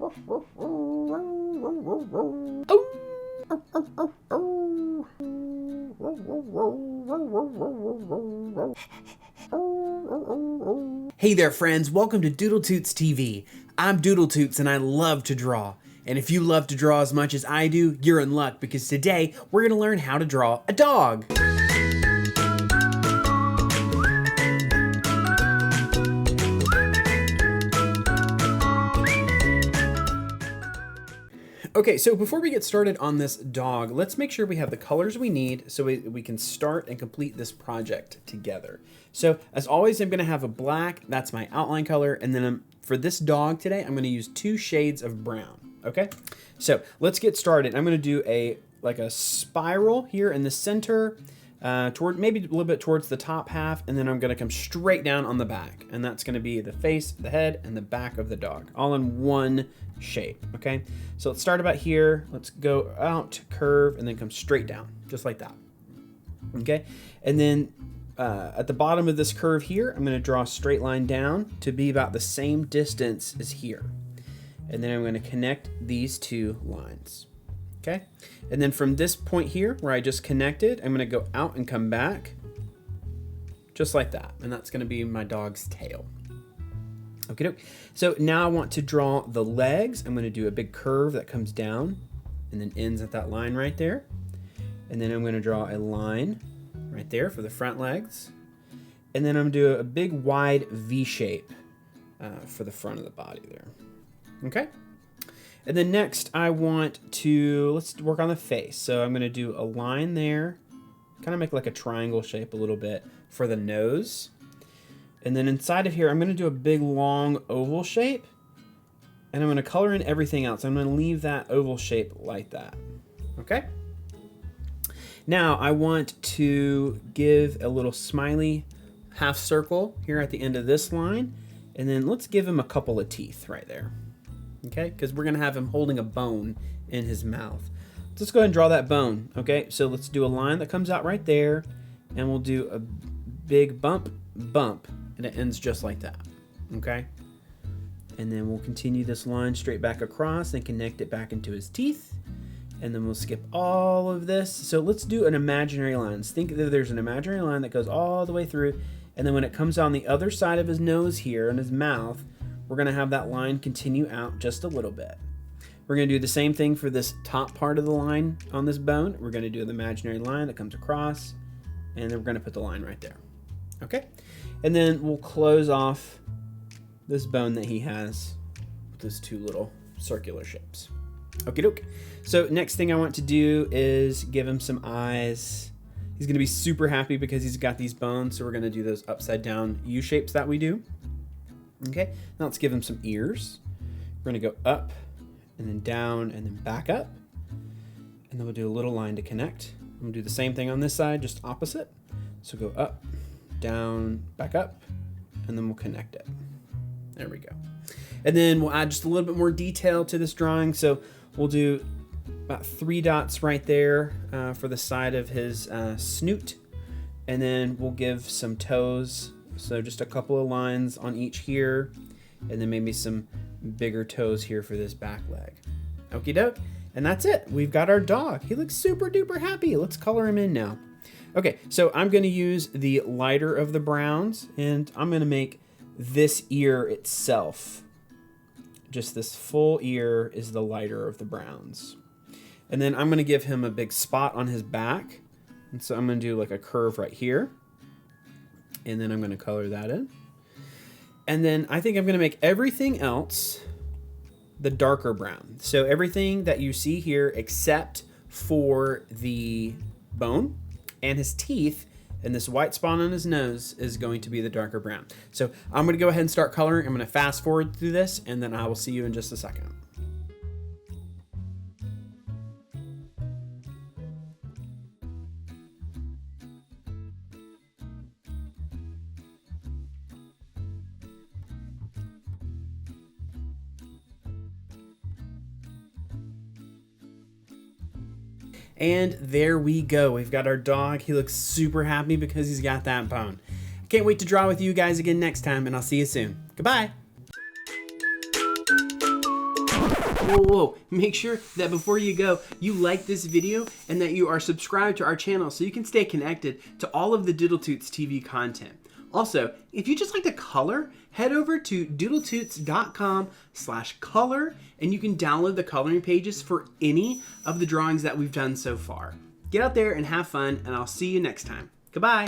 Hey there friends, welcome to DoodleToots TV. I'm DoodleToots and I love to draw. And if you love to draw as much as I do, you're in luck because today we're going to learn how to draw a dog. Okay, so before we get started on this dog, let's make sure we have the colors we need so we can start and complete this project together. So as always, I'm going to have a black, that's my outline color, and then for this dog today, I'm going to use 2 shades of brown. Okay, so let's get started. I'm going to do a spiral here in the center, toward maybe a little bit towards the top half, and then I'm going to come straight down on the back, and that's going to be the face, the head, and the back of the dog, all in one shape. Okay, so let's start about here. Let's go out, curve, and then come straight down, just like that. Okay, and then at the bottom of this curve here, I'm going to draw a straight line down to be about the same distance as here. And then I'm going to connect these 2 lines. Okay, and then from this point here where I just connected, I'm going to go out and come back just like that, and that's going to be my dog's tail. Okay, so now I want to draw the legs. I'm going to do a big curve that comes down and then ends at that line right there, and then I'm going to draw a line right there for the front legs, and then I'm going to do a big wide V shape for the front of the body there. Okay, and then next I want to, let's work on the face. So I'm going to do a line there, kind of make like a triangle shape a little bit for the nose. And then inside of here, I'm going to do a big long oval shape, and I'm going to color in everything else. I'm going to leave that oval shape like that. Okay. Now I want to give a little smiley half circle here at the end of this line, and then let's give him a couple of teeth right there. Okay, because we're going to have him holding a bone in his mouth. Let's go ahead and draw that bone. Okay, so let's do a line that comes out right there, and we'll do a big bump, and it ends just like that. Okay, and then we'll continue this line straight back across and connect it back into his teeth, and then we'll skip all of this. So let's do an imaginary line. Let's think that there's an imaginary line that goes all the way through, and then when it comes on the other side of his nose here and his mouth, we're going to have that line continue out just a little bit. We're going to do the same thing for this top part of the line on this bone. We're going to do the imaginary line that comes across, and then we're going to put the line right there. Okay, and then we'll close off this bone that he has with those 2 little circular shapes. Okie doke. So next thing I want to do is give him some eyes. He's going to be super happy because he's got these bones, so we're going to do those upside down U shapes that we do. Okay, now let's give him some ears. We're going to go up and then down and then back up, and then we'll do a little line to connect. We'll do the same thing on this side, just opposite. So go up, down, back up, and then we'll connect it. There we go. And then we'll add just a little bit more detail to this drawing. So we'll do about 3 dots right there for the side of his snoot, and then we'll give some toes. So just a couple of lines on each here, and then maybe some bigger toes here for this back leg. Okie doke. And that's it. We've got our dog. He looks super duper happy. Let's color him in now. Okay, so I'm going to use the lighter of the browns, and I'm going to make this ear itself. Just this full ear is the lighter of the browns. And then I'm going to give him a big spot on his back. And so I'm going to do like a curve right here. And then I'm going to color that in. And then I think I'm going to make everything else the darker brown. So everything that you see here except for the bone and his teeth and this white spot on his nose is going to be the darker brown. So I'm going to go ahead and start coloring. I'm going to fast forward through this, and then I will see you in just a second. And there we go. We've got our dog. He looks super happy because he's got that bone. I can't wait to draw with you guys again next time, and I'll see you soon. Goodbye. Whoa, make sure that before you go, you like this video and that you are subscribed to our channel so you can stay connected to all of the DoodleToots TV content. Also, if you just like to color, head over to DoodleToots.com/color and you can download the coloring pages for any of the drawings that we've done so far. Get out there and have fun, and I'll see you next time. Goodbye.